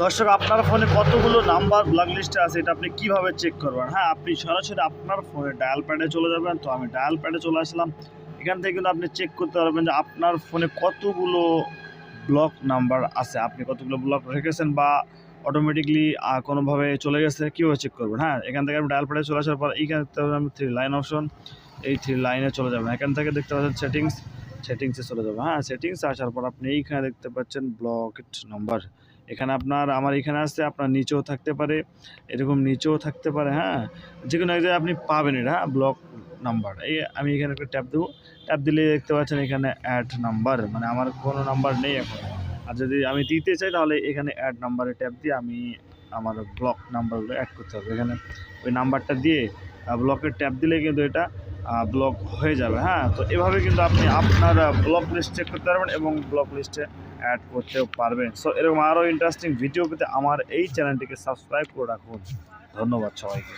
দর্শক, আপনার ফোনে কতগুলো নাম্বার ব্লক লিস্টে আছে এটা আপনি কিভাবে চেক করবেন? হ্যাঁ, আপনি সরাসরি আপনার ফোনে ডায়াল প্যাডে চলে যাবেন। তো আমি ডায়াল প্যাডে চলে আসলাম। এখান থেকে কিন্তু আপনি চেক করতে পারবেন যে আপনার ফোনে কতগুলো ব্লক নাম্বার আছে, আপনি কতগুলো ব্লক রেখেছেন বা অটোমেটিকলি কোনোভাবে চলে গেছে, কীভাবে চেক করবেন? হ্যাঁ, এখান থেকে আপনি ডায়াল প্যাডে চলে আসার পর এইখানে দেখতে পাবেন আমি 3 লাইন অপশন, এই 3 লাইনে চলে যাবেন। এখান থেকে দেখতে পাচ্ছেন সেটিংসে চলে যাবেন। হ্যাঁ, সেটিংসে আসার পর আপনি এইখানে দেখতে পাচ্ছেন ব্লকড নাম্বার। এখানে আমার এখানে আছে, আপনার নিচেও থাকতে পারে, এরকম নিচেও থাকতে পারে। হ্যাঁ, যেকোনো এক জায়গায় আপনি পাবেন এটা। হ্যাঁ, ব্লক নাম্বার এই আমি এখানে একটা ট্যাপ দেবো। ট্যাপ দিলে দেখতে পাচ্ছেন এখানে অ্যাড নাম্বার, মানে আমার কোনো নাম্বার নেই এখন। আর যদি আমি দিতে চাই তাহলে এখানে অ্যাড নাম্বারে ট্যাপ দিয়ে আমি আমার ব্লক নাম্বারগুলো অ্যাড করতে হবে। এখানে ওই নাম্বারটা দিয়ে ব্লকের ট্যাপ দিলে কিন্তু এটা ব্লক হয়ে যাবে। হ্যাঁ, তো এভাবে কিন্তু আপনি আপনার ব্লক লিস্ট চেক করতে পারবেন এবং ব্লক লিস্টে অ্যাড করতেও পারবেন। সো এরকম আরও ইন্টারেস্টিং ভিডিও পেতে আমার এই চ্যানেলটিকে সাবস্ক্রাইব করে রাখুন। ধন্যবাদ সবাইকে।